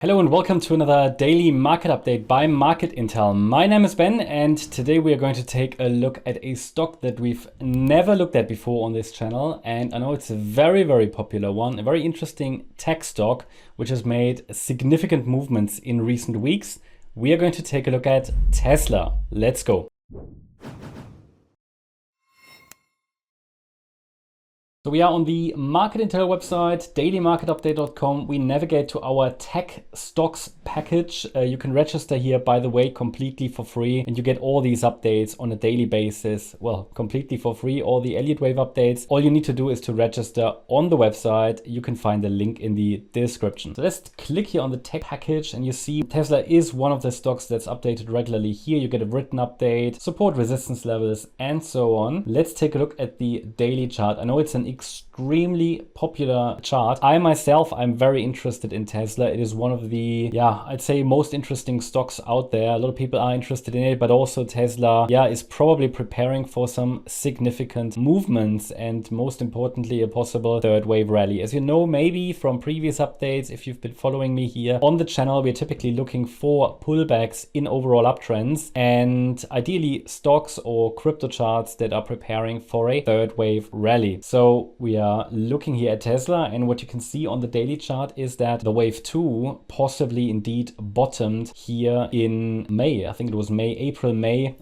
Hello and welcome to another daily market update by Market Intel. My name is Ben and today we are going to take a look at a stock that we've never looked at before on this channel. And I know it's a very popular one, a very interesting tech stock, which has made significant movements in recent weeks. We are going to take a look at Tesla. Let's go. So we are on the Market Intel website, dailymarketupdate.com. We navigate to our tech stocks package. You can register here, by the way, completely for free. And you get all these updates on a daily basis. Well, completely for free, all the Elliott-Wave updates. All you need to do is to register on the website. You can find the link in the description. So let's click here on the tech package and you see Tesla is one of the stocks that's updated regularly here. You get a written update, support resistance levels, and so on. Let's take a look at the daily chart. I know it's an extremely popular chart. I myself, I'm very interested in Tesla. It is one of the, I'd say most interesting stocks out there. A lot of people are interested in it, but also Tesla, is probably preparing for some significant movements and most importantly, a possible third wave rally. As you know, maybe from previous updates, if you've been following me here on the channel, we're typically looking for pullbacks in overall uptrends and ideally stocks or crypto charts that are preparing for a third wave rally. So we are looking here at Tesla, and what you can see on the daily chart is that the wave 2 possibly indeed bottomed here in May. I think it was May, I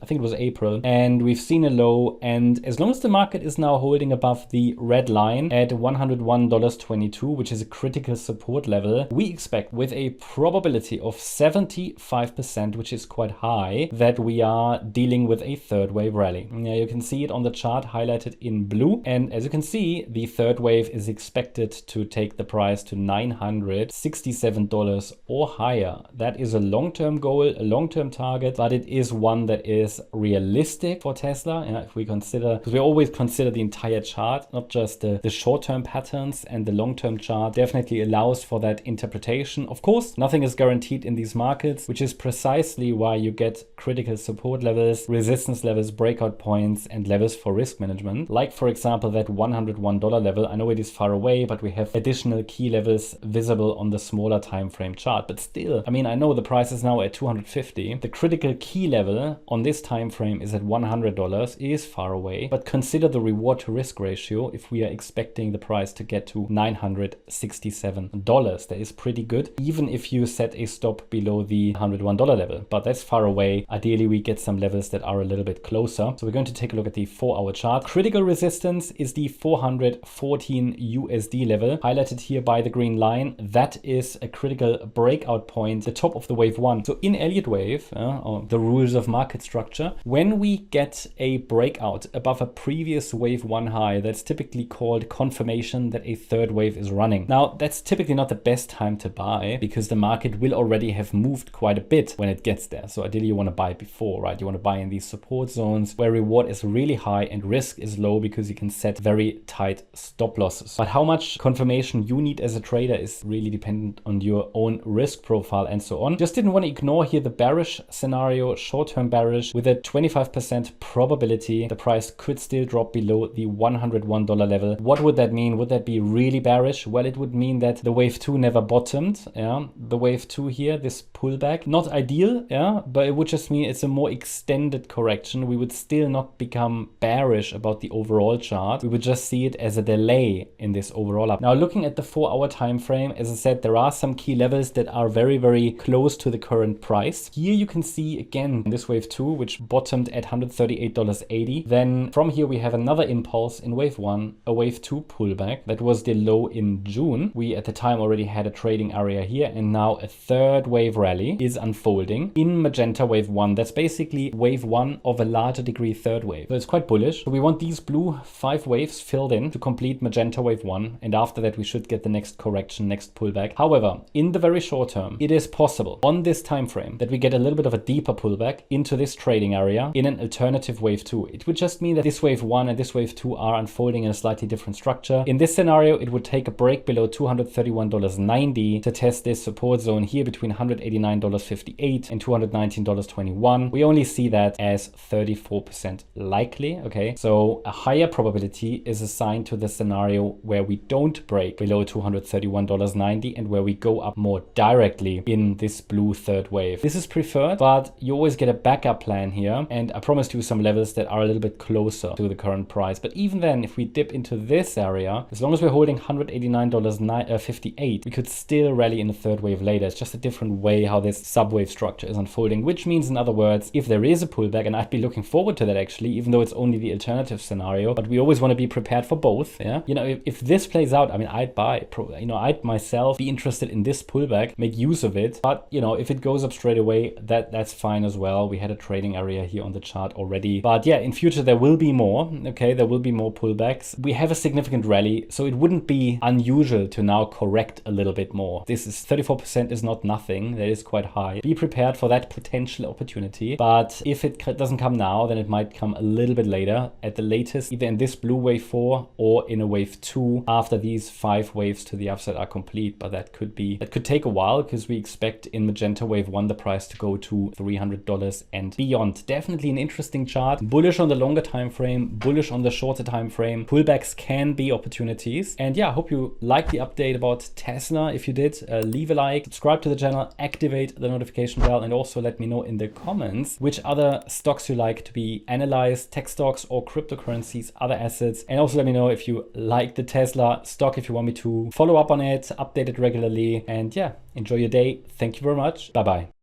think it was April, and we've seen a low. And as long as the market is now holding above the red line at $101.22, which is a critical support level, we expect with a probability of 75%, which is quite high, that we are dealing with a third wave rally. Now you can see it on the chart highlighted in blue, and as you can see, the third wave is expected to take the price to $967 or higher. That is a long-term goal, a long-term target, but it is one that is realistic for Tesla. If we consider, because we always consider the entire chart, not just the short-term patterns, and the long-term chart definitely allows for that interpretation. Of course, nothing is guaranteed in these markets, which is precisely why you get critical support levels, resistance levels, breakout points, and levels for risk management. Like, for example, that $101 level. I know it is far away, but we have additional key levels visible on the smaller time frame chart. But still, I mean, I know the price is now at 250. The critical key level on this time frame is at $100. It is far away, but consider the reward to risk ratio. If we are expecting the price to get to $967, that is pretty good, even if you set a stop below the $101 level. But that's far away. Ideally, we get some levels that are a little bit closer. So we're going to take a look at the 4-hour chart. Critical resistance is the 414 USD level, highlighted here by the green line. That is a critical breakout point, the top of the wave 1. So in Elliott-Wave, or the rules of market structure, when we get a breakout above a previous wave 1 high, that's typically called confirmation that a third wave is running. Now, that's typically not the best time to buy because the market will already have moved quite a bit when it gets there. So ideally you want to buy before, right? You want to buy in these support zones where reward is really high and risk is low because you can set very tight stop losses. But how much confirmation you need as a trader is really dependent on your own risk profile and so on. Just didn't want to ignore here the bearish scenario, short-term bearish, with a 25% probability the price could still drop below the $101 level. What would that mean? Would that be really bearish? Well, it would mean that the wave 2 never bottomed. The wave 2 here, this pullback, not ideal, but it would just mean it's a more extended correction. We would still not become bearish about the overall chart. We would just see it as a delay in this overall up. Now, looking at the 4-hour time frame, as I said, there are some key levels that are very close to the current price. Here you can see again this wave 2, which bottomed at $138.80. Then from here we have another impulse in wave 1, a wave 2 pullback. That was the low in June. We at the time already had a trading area here, and now a third wave rally is unfolding in magenta wave 1. That's basically wave 1 of a larger degree third wave. So it's quite bullish. So we want these blue 5 waves filled in to complete magenta wave 1, and after that we should get the next correction, next pullback. However, in the very short term, it is possible on this time frame that we get a little bit of a deeper pullback into this trading area in an alternative wave 2. It would just mean that this wave 1 and this wave 2 are unfolding in a slightly different structure. In this scenario, it would take a break below $231.90 to test this support zone here between $189.58 and $219.21. We only see that as 34% likely. Okay, so a higher probability is assigned to the the scenario where we don't break below $231.90 and where we go up more directly in this blue third wave. This is preferred, but you always get a backup plan here. And I promised you some levels that are a little bit closer to the current price. But even then, if we dip into this area, as long as we're holding $189.58, we could still rally in the third wave later. It's just a different way how this subwave structure is unfolding, which means, in other words, if there is a pullback, and I'd be looking forward to that actually, even though it's only the alternative scenario, but we always want to be prepared for both. Yeah, you know, if this plays out, I mean, I'd buy, you know, I'd myself be interested in this pullback, make use of it. But you know, if it goes up straight away, that's fine as well. We had a trading area here on the chart already, but yeah, in future there will be more. Okay, there will be more pullbacks. We have a significant rally, so it wouldn't be unusual to now correct a little bit more. This is 34% is not nothing. That is quite high. Be prepared for that potential opportunity. But if it doesn't come now, then it might come a little bit later, at the latest, either in this blue wave 4 or in a wave 2 after these 5 waves to the upside are complete. But that could take a while, because we expect in magenta wave 1 the price to go to $300 and beyond. Definitely an interesting chart. Bullish on the longer time frame, bullish on the shorter time frame. Pullbacks can be opportunities. And yeah, I hope you liked the update about Tesla. If you did, leave a like, subscribe to the channel, activate the notification bell, and also let me know in the comments which other stocks you like to be analyzed, tech stocks or cryptocurrencies, other assets. And also let me know if you like the Tesla stock, if you want me to follow up on it, update it regularly. And yeah, enjoy your day. Thank you very much. Bye bye.